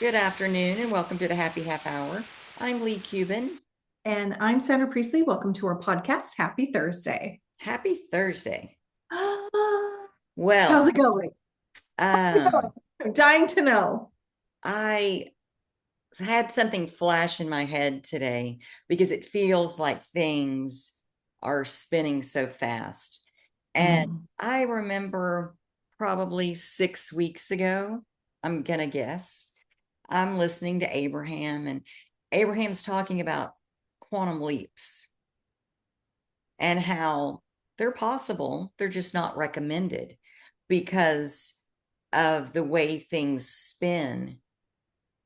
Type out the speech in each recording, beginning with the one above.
Good afternoon and welcome to the Happy Half Hour. I'm Leigh Kubin. And I'm Sandra Priestley. Welcome to our podcast. Happy Thursday. Happy Thursday. How's Well, it going? How's it going? um, I'm dying to know. I had something flash in my head today because it feels like things are spinning so fast. And Mm. I remember probably 6 weeks ago, I'm gonna guess, I'm listening to Abraham, and Abraham's talking about quantum leaps and how they're possible. They're just not recommended because of the way things spin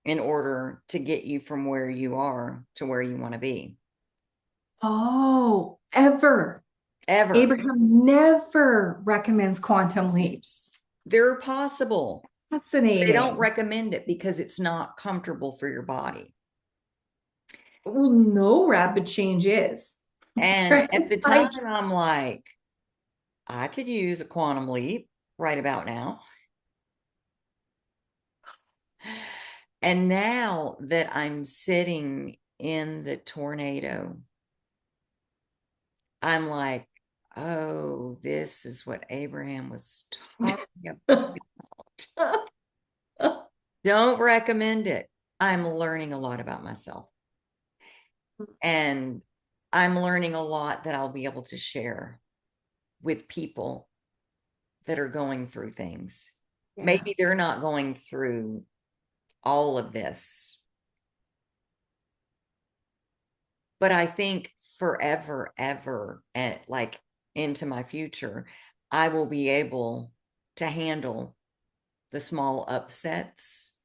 in order to get you from where you are to where you want to be. Oh, ever. Ever. Abraham never recommends quantum leaps. They're possible. They don't Fascinating. recommend it because it's not comfortable for your body. Well, no rapid change is. And Right? at the time, Like, I'm like, I could use a quantum leap right about now. And now that I'm sitting in the tornado, I'm like, oh, this is what Abraham was talking about. Don't recommend it. I'm learning a lot about myself. And I'm learning a lot that I'll be able to share with people that are going through things. yeah. Maybe they're not going through all of this, but I think forever, ever, and like into my future, I will be able to handle the small upsets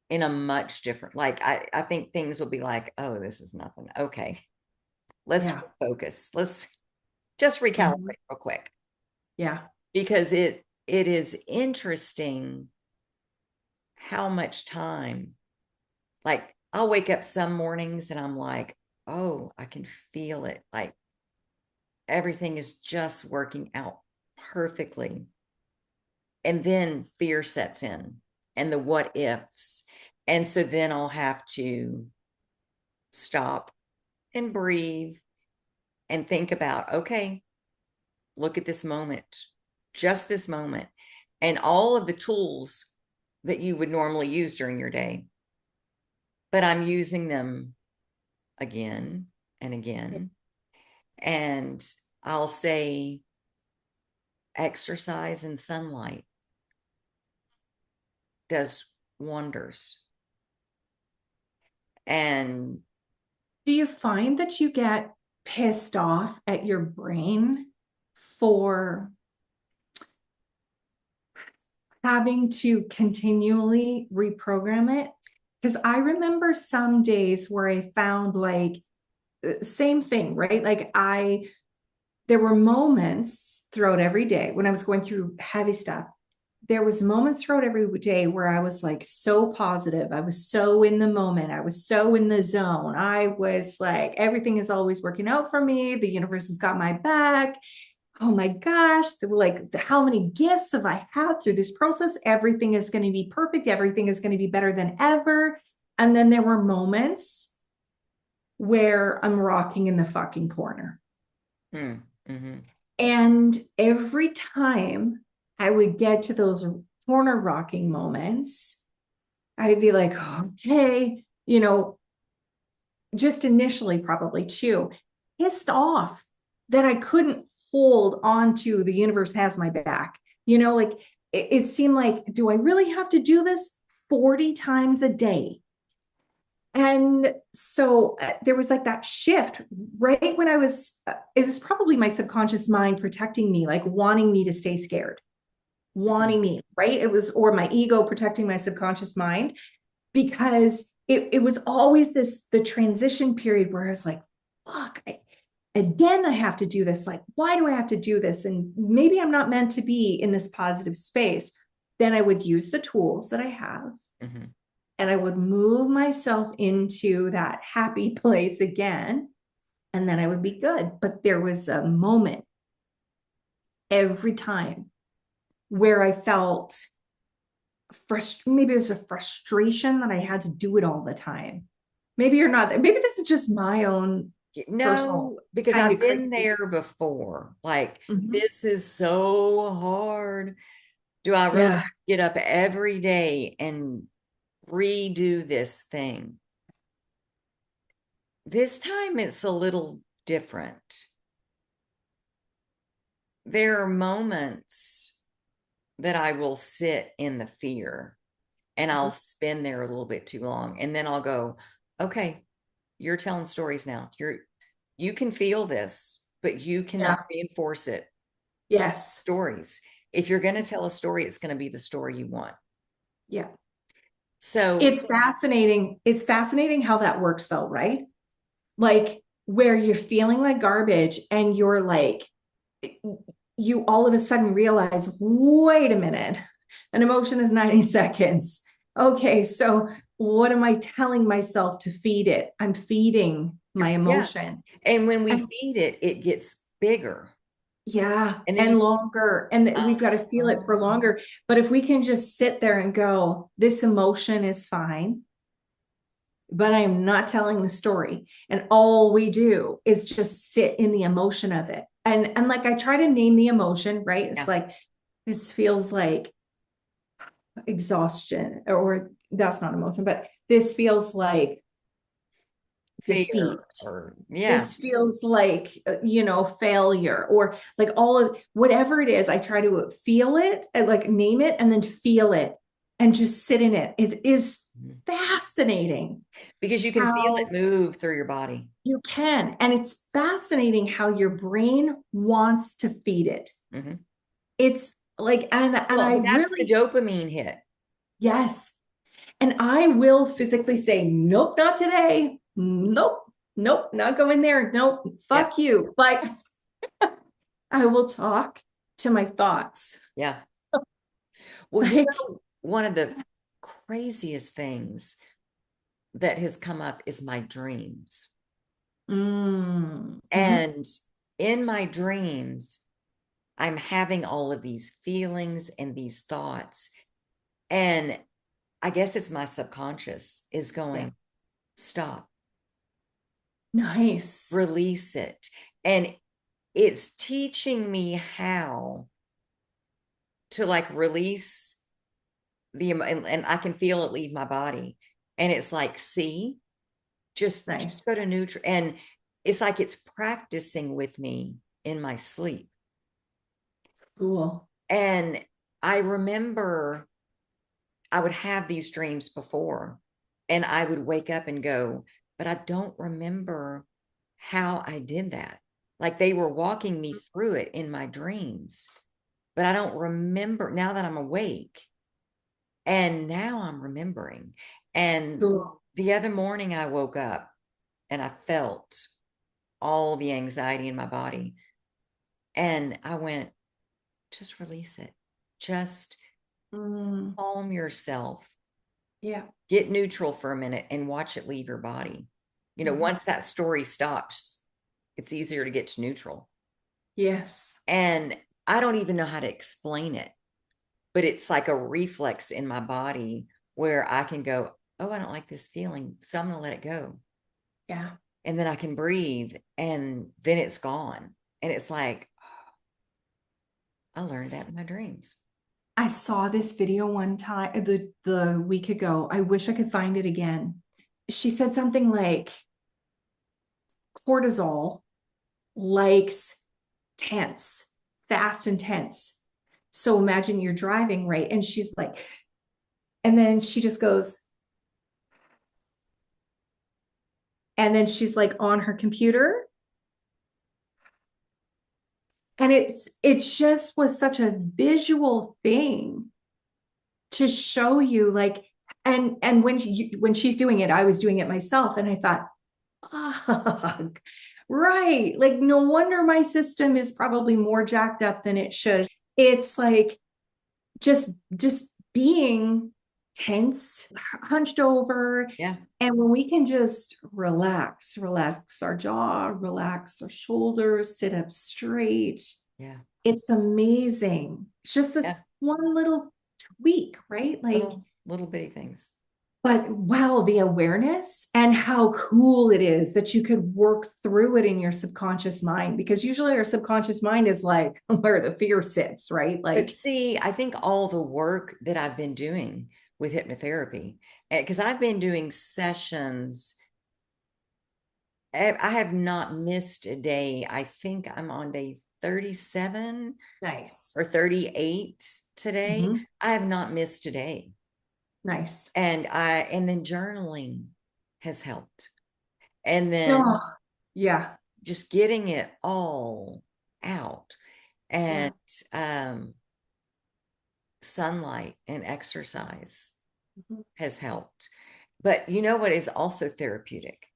in a much different, like, I think things will be like, oh, this is nothing. Okay, let's Yeah. focus. Let's just Mhm. recalibrate real quick Yeah. because it is interesting how much time, like, I'll wake up some mornings and I'm like, oh, I can feel it. Like everything is just working out perfectly. And then fear sets in and the what ifs. And so then I'll have to stop and breathe and think about, okay, look at this moment, just this moment, and all of the tools that you would normally use during your day. But I'm using them again and again. And I'll say exercise and sunlight does wonders. And Do you find that you get pissed off at your brain for having to continually reprogram it? Because I remember some days where I found like same thing, right? There were moments throughout every day when I was going through heavy stuff. There was moments throughout every day where I was like so positive. I was so in the moment. I was so in the zone. I was like, everything is always working out for me. The universe has got my back. Oh my gosh, how many gifts have I had through this process? Everything is going to be perfect. Everything is going to be better than ever. And then there were moments where I'm rocking in the fucking corner. mm-hmm. And every time I would get to those corner rocking moments, I'd be like, okay, just initially, probably too, pissed off that I couldn't hold on to the universe has my back. Like it seemed like, do I really have to do this 40 times a day? And so there was like that shift right when it was probably my subconscious mind protecting me, like wanting me to stay scared, Mm-hmm. wanting me, right? It was, or my ego protecting my subconscious mind because it was always the transition period where I was like, fuck, again, I have to do this. Like, why do I have to do this? And maybe I'm not meant to be in this positive space. Then I would use the tools that I have Mm-hmm. and I would move myself into that happy place again. And then I would be good. But there was a moment every time where I felt maybe it was a frustration that I had to do it all the time. Maybe you're not there. Maybe this is just my own personal No, because kind I've of been crazy. there before. Like, Mhm. this is so hard. Do I really Yeah. get up every day and redo this thing? This time it's a little different. There are moments that I will sit in the fear and I'll spend there a little bit too long. And then I'll go, okay, you're telling stories now. You can feel this, but you cannot Yeah. reinforce it. Yes. Stories. If you're going to tell a story, it's going to be the story you want. Yeah. So, It's fascinating. It's fascinating how that works though, right? Like where you're feeling like garbage and you're like, you all of a sudden realize, wait a minute, an emotion is 90 seconds. Okay, so what am I telling myself to feed it? I'm feeding my yeah. emotion. And when we And feed it, it gets bigger. yeah, And then and you, longer. And we've got to feel it for uh, longer. But if we can just sit there and go, this emotion is fine, but I am not telling the story. And all we do is just sit in the emotion of it. And like I try to name the emotion, right? It's yeah, like this feels like exhaustion, or that's not emotion, but this feels like defeat. fear or, yeah, This feels like, failure, or like all of whatever it is. I try to feel it and like name it and then feel it and just sit in it. It is fascinating because you can feel it how move through your body. you can. And it's fascinating how your brain wants to feed it. Mhm. It's like, and Well, I that's the really, dopamine hit. yes. And I will physically say, nope, not today. Nope, nope, not going there. Nope, Yeah, fuck you. Like I will talk to my thoughts. yeah. Well, Like, one of the craziest things that has come up is my dreams. mhm. And in my dreams, I'm having all of these feelings and these thoughts. And I guess it's my subconscious is Yeah. going, stop, Nice. release it. And it's teaching me how to like release and I can feel it leave my body. And it's like, see, just Nice. go to neutral. And it's like it's practicing with me in my sleep. Cool. And I remember I would have these dreams before, and I would wake up and go, but I don't remember how I did that. Like they were walking me through it in my dreams, but I don't remember now that I'm awake. And now I'm remembering. And Cool. the other morning I woke up and I felt all the anxiety in my body. And I went, just release it. Just Mm, calm yourself. yeah. Get neutral for a minute and watch it leave your body. Mhm. Once that story stops, it's easier to get to neutral. Yes. And I don't even know how to explain it, but it's like a reflex in my body where I can go, oh, I don't like this feeling. So I'm going to let it go. Yeah. And then I can breathe and then it's gone. And it's like, I learned that in my dreams. I saw this video one time, the week ago. I wish I could find it again. She said something like cortisol likes tense, fast and tense. So imagine you're driving, right? And she's like, and then she just goes, and then she's like on her computer. And it just was such a visual thing to show you like, and when she's doing it, I was doing it myself. And I thought, ah, right. Like no wonder my system is probably more jacked up than it should. It's like just being tense, hunched over. Yeah. And when we can just relax our jaw, relax our shoulders, sit up straight, Yeah. it's amazing. It's just this Yeah. one little week, right? Like, Little bitty things. but wow, the awareness and how cool it is that you could work through it in your subconscious mind, because usually our subconscious mind is like where the fear sits, right? But Like, see, I think all the work that I've been doing with hypnotherapy, because I've been doing sessions, I have not missed a day. I think I'm on day 37 nice. or 38 today. Mhm. I have not missed a day. Nice. And then journaling has helped. And then Oh, yeah. just getting it all out. And Yeah. um, sunlight and exercise Mhm. has helped. But you know what is also therapeutic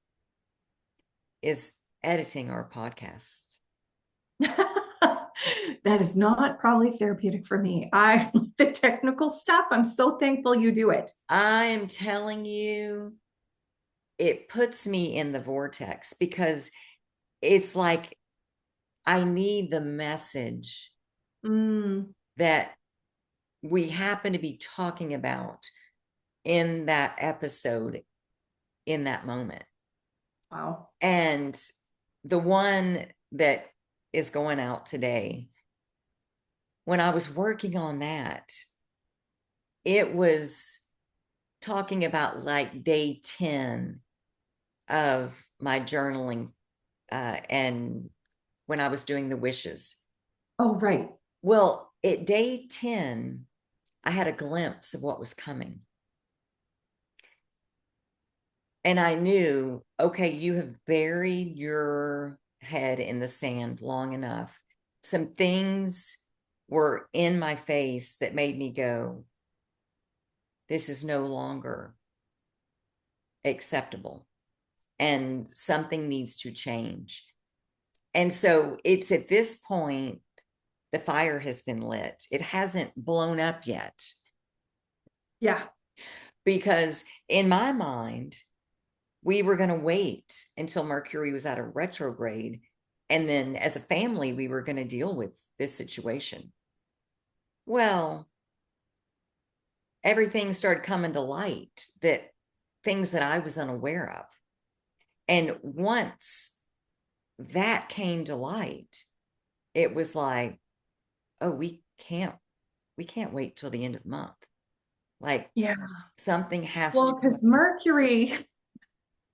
is editing our podcast. That is not probably therapeutic for me. I the technical stuff, I'm so thankful you do it. I am telling you, it puts me in the vortex because it's like I need the message Mm, that we happen to be talking about in that episode in that moment. wow. And the one that is going out today, when I was working on that, it was talking about like day 10 of my journaling and when I was doing the wishes. Oh, right. Well, at day 10, I had a glimpse of what was coming. And I knew, okay, you have buried your head in the sand long enough. Some things were in my face that made me go, this is no longer acceptable and something needs to change. And so it's at this point, the fire has been lit. It hasn't blown up yet Yeah. because in my mind, we were going to wait until Mercury was out of retrograde. And then as a family, we were going to deal with this situation. Well, everything started coming to light that things that I was unaware of. And once that came to light, it was like, oh, we can't wait till the end of the month. Like Yeah. something has to. Well, because Mercury,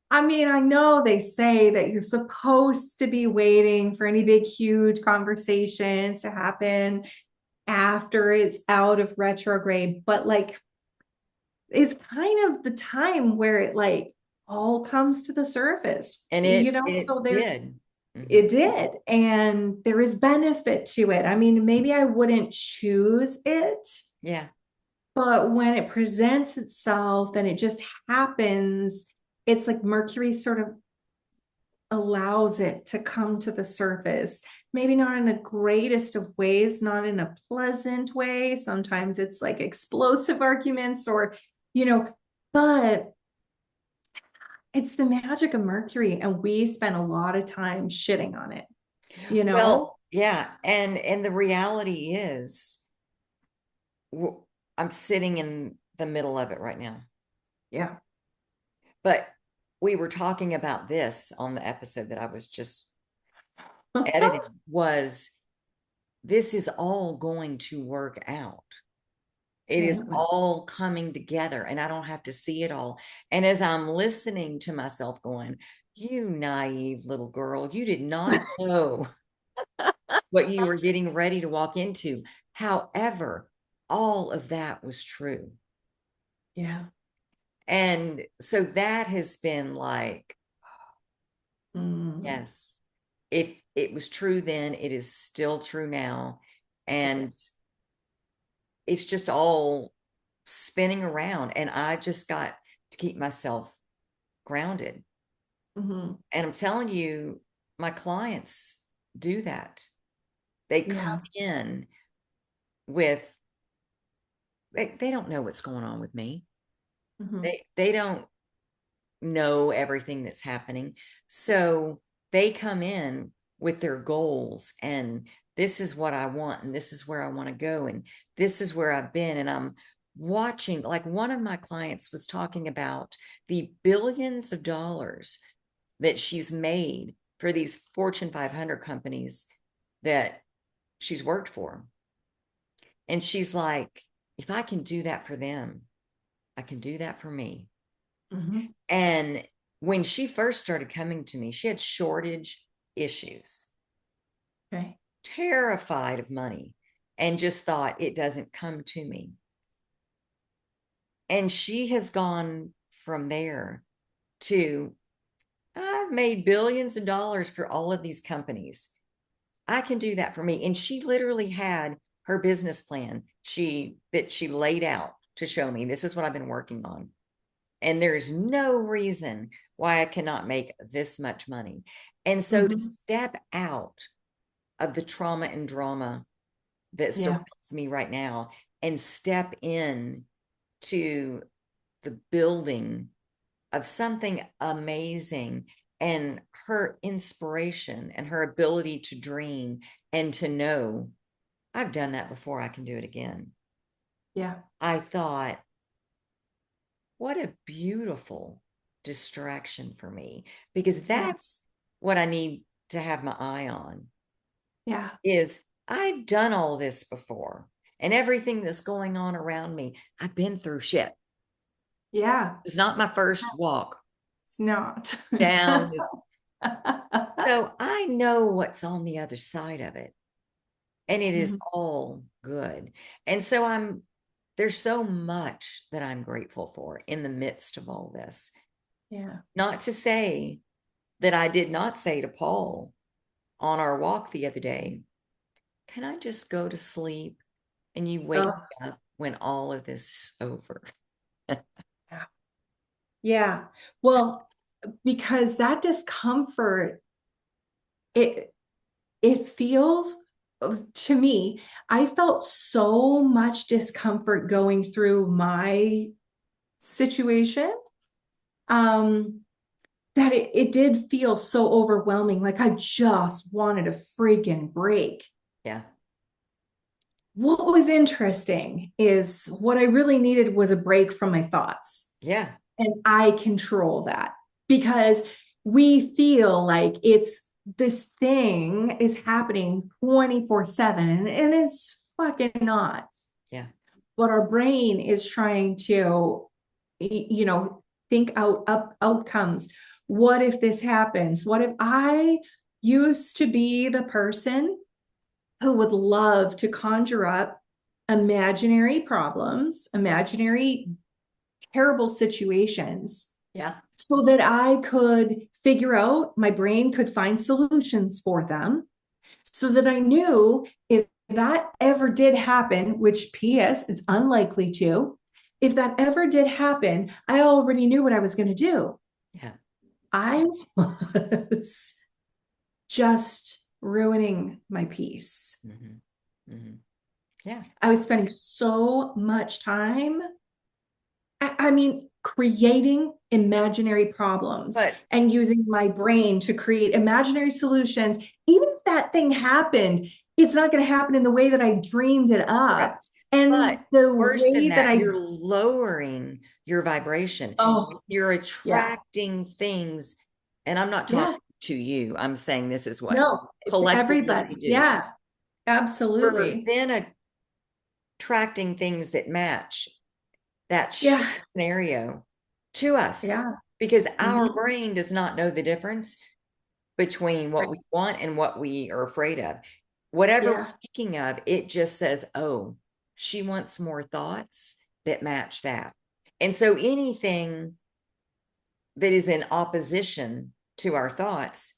I mean, I know they say that you're supposed to be waiting for any big, huge conversations to happen after it's out of retrograde, but like it's kind of the time where it like all comes to the surface, And you it know? it So there's did. Mhm. it did, and there is benefit to it. I mean, maybe I wouldn't choose it, Yeah. but when it presents itself and it just happens, it's like Mercury sort of allows it to come to the surface. Maybe not in the greatest of ways, not in a pleasant way. Sometimes it's like explosive arguments or, you know, but it's the magic of Mercury. And we spend a lot of time shitting on it, you know? Well, yeah, and the reality is I'm sitting in the middle of it right now. Yeah. But we were talking about this on the episode that I was just editing was this is all going to work out. It is Yeah. all coming together and I don't have to see it all. And as I'm listening to myself going, you naive little girl, you did not know what you were getting ready to walk into. However, all of that was true. Yeah. And so that has been like, Mm. yes, if it was true then, it is still true now. And it's just all spinning around. And I just got to keep myself grounded. Mhm. And I'm telling you, my clients do that. They come Yeah. in with, they don't know what's going on with me. Mhm. They don't know everything that's happening. So they come in with their goals and this is what I want and this is where I want to go and this is where I've been and I'm watching, like one of my clients was talking about the billions of dollars that she's made for these Fortune 500 companies that she's worked for. And she's like, if I can do that for them, I can do that for me. Mhm. And when she first started coming to me, she had shortage issues, Okay. terrified of money, and just thought it doesn't come to me. And she has gone from there to, I've made billions of dollars for all of these companies. I can do that for me. And she literally had her business plan that she laid out to show me, this is what I've been working on. And there's no reason why I cannot make this much money. And so to Mhm. step out of the trauma and drama that Yeah. surrounds me right now and step in to the building of something amazing, and her inspiration and her ability to dream and to know I've done that before, I can do it again. Yeah. I thought, what a beautiful distraction for me, because Yeah. that's what I need to have my eye on Yeah. is I've done all this before, and everything that's going on around me, I've been through shit. Yeah. It's not my first walk It's not. down this. So I know what's on the other side of it, and it is Mhm. all good. And so there's so much that I'm grateful for in the midst of all this. Yeah. Not to say that I did not say to Paul on our walk the other day, can I just go to sleep and you wake Oh, me up when all of this is over? yeah. Yeah. Well, because that discomfort, it it feels to me, I felt so much discomfort going through my situation. Um, that it did feel so overwhelming. Like I just wanted a freaking break. Yeah. What was interesting is what I really needed was a break from my thoughts. Yeah. And I control that because we feel like it's this thing is happening 24/7 and it's fucking not. Yeah. But our brain is trying to, you know, think outcomes. What if this happens? What if I used to be the person who would love to conjure up imaginary problems, imaginary terrible situations Yeah. so that I could figure out, my brain could find solutions for them so that I knew if that ever did happen, which PS is unlikely to, if that ever did happen, I already knew what I was going to do. Yeah. I was just ruining my peace. Mm-hmm. Mm-hmm. Yeah. I was spending so much time, I mean, creating imaginary problems But and using my brain to create imaginary solutions. Even if that thing happened, it's not going to happen in the way that I dreamed it up. correct. And But the worse than way that that, I, you're lowering your vibration. oh, You're yeah, attracting things. And I'm not yeah, talking to you. I'm saying this is what no, it's collectively we everybody. do. Yeah, We're absolutely. then attracting things that match that shit Yeah, scenario to us, yeah. because our Mhm. brain does not know the difference between what Right. we want and what we are afraid of. Whatever we're Yeah, thinking of, it just says, oh, she wants more thoughts that match that. And so anything that is in opposition to our thoughts,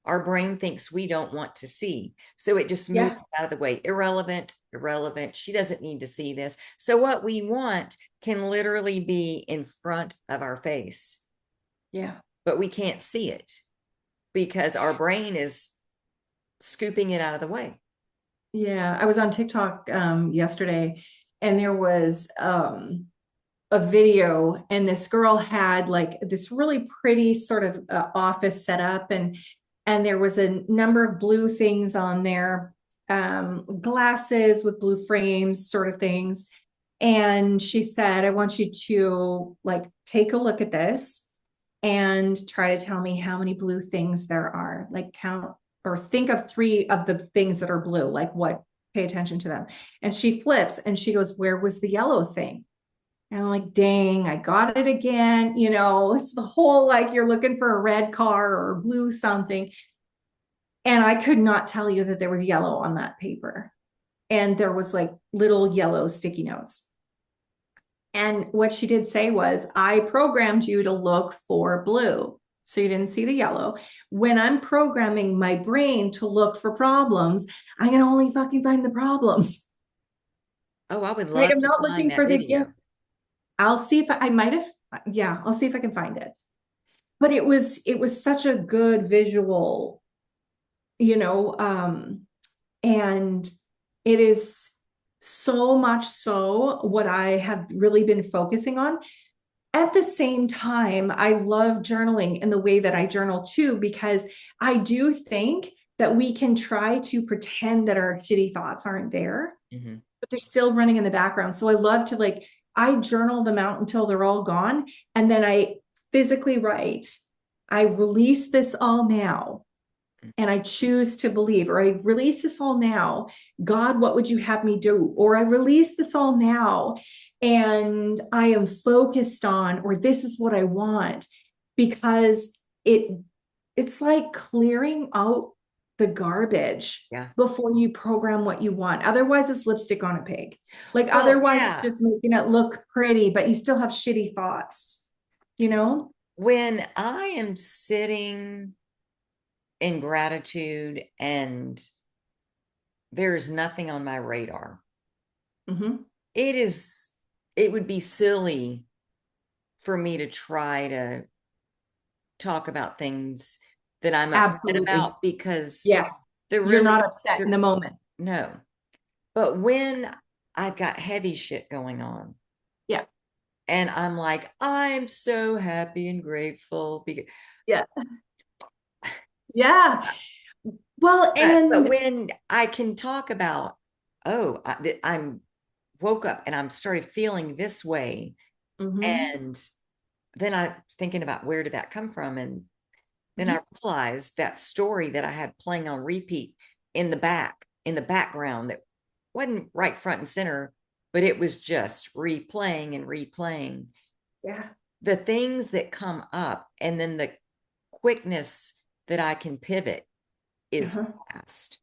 our brain thinks we don't want to see. So it just moves yeah, out of the way. Irrelevant, irrelevant. She doesn't need to see this. So what we want can literally be in front of our face, yeah. but we can't see it because our brain is scooping it out of the way. Yeah, I was on TikTok yesterday and there was a video and this girl had like this really pretty sort of office set up and there was a number of blue things on there, glasses with blue frames sort of things, And she said, I want you to like take a look at this and try to tell me how many blue things there are. Like count or think of 3 of the things that are blue, like what, pay attention to them. And she flips and she goes, where was the yellow thing? And I'm like, dang, I got it again. You know, it's the whole like you're looking for a red car or blue something. And I could not tell you that there was yellow on that paper. And there was like little yellow sticky notes. And what she did say was, I programmed you to look for blue. So you didn't see the yellow. When I'm programming my brain to look for problems, I can only fucking find the problems. Oh, I would Like love I'm to not find looking that for the gift. video. I'll see if I might have, yeah, I'll see if I can find it. But it was such a good visual, you know, and it is so much so what I have really been focusing on. At the same time, I love journaling in the way that I journal too, because I do think that we can try to pretend that our shitty thoughts aren't there, Mm-hmm. but they're still running in the background. So I love to like, I journal them out until they're all gone. And then I physically write, I release this all now and I choose to believe, or I release this all now. God, what would you have me do? Or I release this all now and I am focused on, or this is what I want, because it's like clearing out the garbage Yeah. before you program what you want. Otherwise, it's lipstick on a pig. Like Well, otherwise, it's yeah. just making it look pretty, but you still have shitty thoughts, you know? When I am sitting in gratitude and there's nothing on my radar, Mm-hmm. it is, it would be silly for me to try to talk about things that I'm upset Absolutely. about because Yes. they're You're really, not upset in they're, the moment. no. But when I've got heavy shit going on Yeah. and I'm like, I'm so happy and grateful because, Yeah. Yeah. Well, but and when I can talk about, oh, I'm woke up and I'm started feeling this way, mhm. and then I thinking about where did that come from, and then I Mhm. realized that story that I had playing on repeat in the background that wasn't right front and center, but it was just replaying and replaying Yeah. the things that come up, and then the quickness that I can pivot is Uh-huh. fast.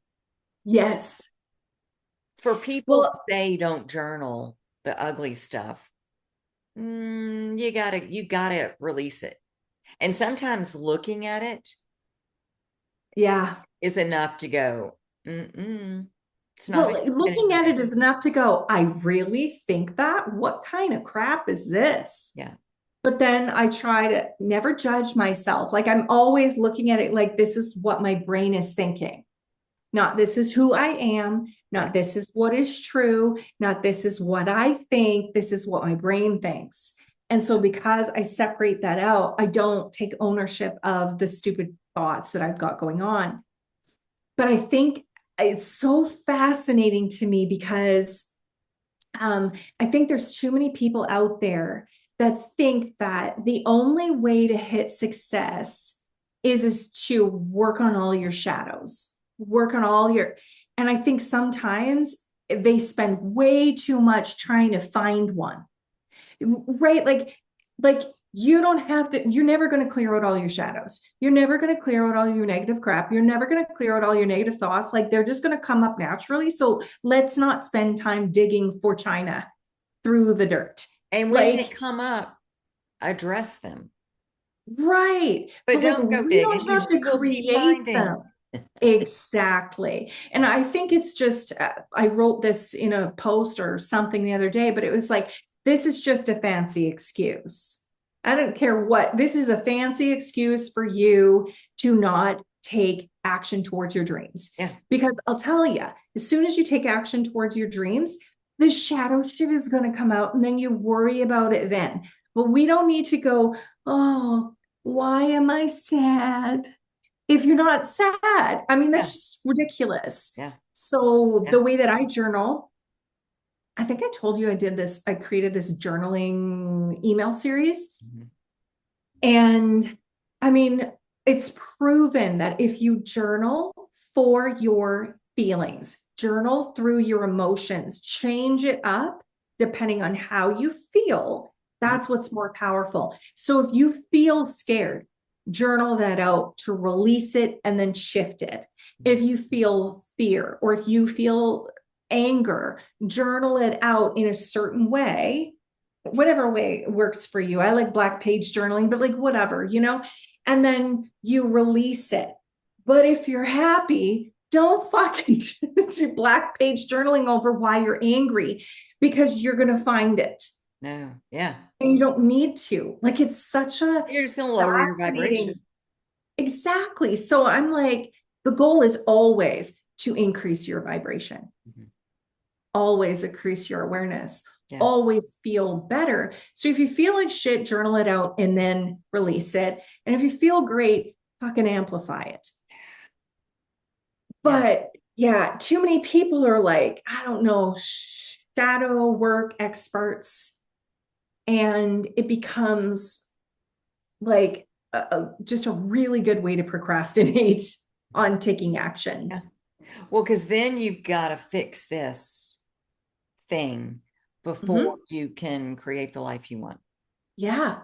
Yes. For people to Well, say don't journal the ugly stuff, you gotta release it. And sometimes looking at it yeah. is enough to go, mm-mm, it's not Well, happening looking at today. it is enough to go, I really think that. What kind of crap is this? Yeah, But then I try to never judge myself. Like I'm always looking at it like this is what my brain is thinking. Not this is who I am, not right. this is what is true, not this is what I think, this is what my brain thinks. And so, because I separate that out, I don't take ownership of the stupid thoughts that I've got going on. But I think it's so fascinating to me because I think there's too many people out there that think that the only way to hit success is to work on all your shadows, work on all your, and I think sometimes they spend way too much trying to find one, right? Like you don't have to, you're never going to clear out all your shadows. You're never going to clear out all your negative crap. You're never going to clear out all your negative thoughts. Like they're just going to come up naturally. So let's not spend time digging for China through the dirt. And when they Like, come up, address them, right. but But like, don't go we digging don't because have to you will keep create finding. them. Exactly. And I think it's just, I wrote this in a post or something the other day, but it was like, this is just a fancy excuse. I don't care what, this is a fancy excuse for you to not take action towards your dreams. Yeah, Because I'll tell you, as soon as you take action towards your dreams, the shadow shit is going to come out and then you worry about it then. But we don't need to go, oh, why am I sad? If you're not sad. I mean, that's yeah, just ridiculous. yeah, So yeah. the way that I journal, I think I told you I created this journaling email series. Mhm. And I mean, it's proven that if you journal for your feelings, journal through your emotions, change it up depending on how you feel, Mhm. that's what's more powerful. So if you feel scared, journal that out to release it and then shift it. If you feel fear or if you feel anger, journal it out in a certain way, whatever way works for you. I like black page journaling, but like whatever, and then you release it. But if you're happy, don't fucking do black page journaling over why you're angry, because you're going to find it. No, yeah. And you don't need to. Like, it's such a You're just going to lower your fascinating. vibration. Exactly. So I'm like, the goal is always to increase your vibration, Mhm. always increase your awareness, Yeah. always feel better. So if you feel like shit, journal it out and then release it. And if you feel great, fucking amplify it. Yeah. But yeah, too many people are like, I don't know, shadow work experts. And it becomes like just a really good way to procrastinate on taking action. Yeah. Well, because then you've got to fix this thing before Mhm. you can create the life you want. Yeah.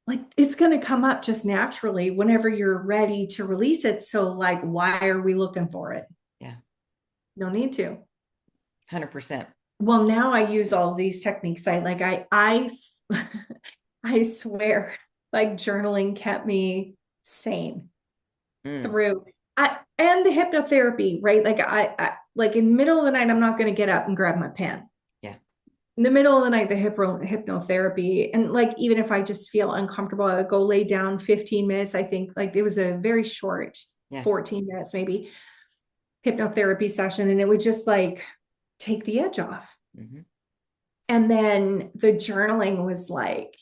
Like it's going to come up just naturally whenever you're ready to release it. So, like, why are we looking for it? Yeah. No need to. 100%. Well, now I use all these techniques. I swear, like journaling kept me sane Mm. through and the hypnotherapy, right? Like I like in the middle of the night, I'm not going to get up and grab my pen. Yeah. In the middle of the night, the hypnotherapy, and like even if I just feel uncomfortable, I would go lay down 15 minutes. I think like it was a very short, Yeah. 14 minutes maybe, hypnotherapy session, and it would just like take the edge off. Hmm. And then the journaling was like,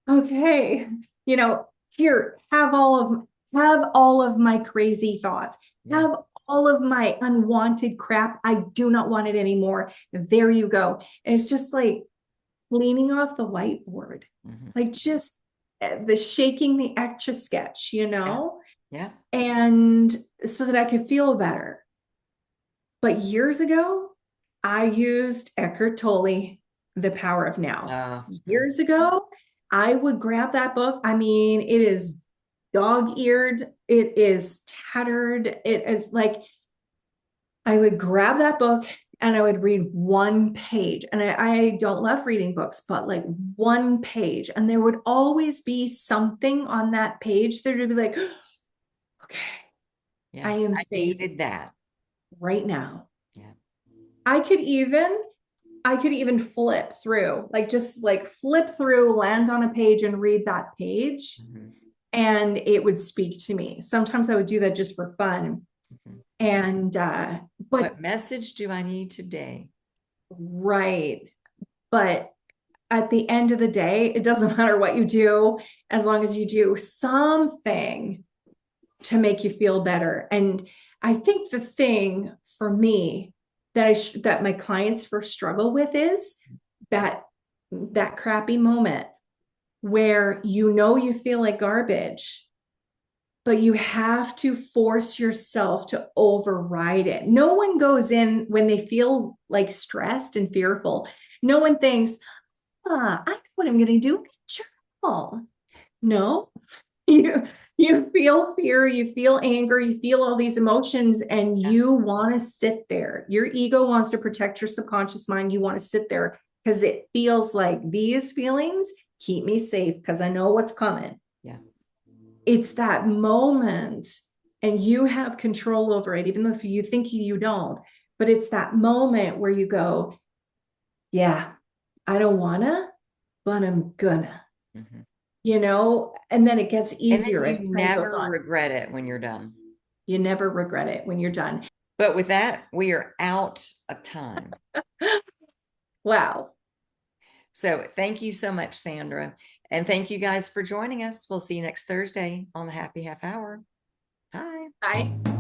okay, you know, here, have all of my crazy thoughts, Yeah. have all of my unwanted crap. I do not want it anymore. There you go. And it's just like leaning off the whiteboard, Hmm. like just the shaking the etch a sketch, Yeah. Yeah. and so that I could feel better. But years ago, I used Eckhart Tolle, The Power of Now. Oh, Years ago, I would grab that book. I mean, it is dog-eared, it is tattered, it is like I would grab that book and I would read one page. And I don't love reading books, but like one page. And there would always be something on that page that would be like, okay, yeah. I am I safe needed that. right now. Yeah. I could even I could even flip through, like just like flip through, land on a page and read that page, Hmm. and it would speak to me. Sometimes I would do that just for fun. Hmm. And but What message do I need today? right, but at the end of the day, it doesn't matter what you do as long as you do something to make you feel better. And I think the thing for me that my clients first struggle with is that that crappy moment where you feel like garbage, but you have to force yourself to override it. No one goes in when they feel like stressed and fearful. No one thinks, I know what I'm going to do. Journal. No, you you feel fear, you feel anger, you feel all these emotions, and Yeah. you want to sit there. Your ego wants to protect your subconscious mind. You want to sit there because it feels like these feelings keep me safe because I know what's coming. Yeah. It's that moment, and you have control over it, even though if you think you don't. But it's that moment where you go, yeah, I don't wanna, but I'm gonna, Hmm. and then it gets And then easier you as time goes never on. regret it when you're done. You never regret it when you're done. But with that, we are out of time. Wow. So thank you so much, Sandra. And thank you guys for joining us. We'll see you next Thursday on the Happy Half Hour. Bye. Bye.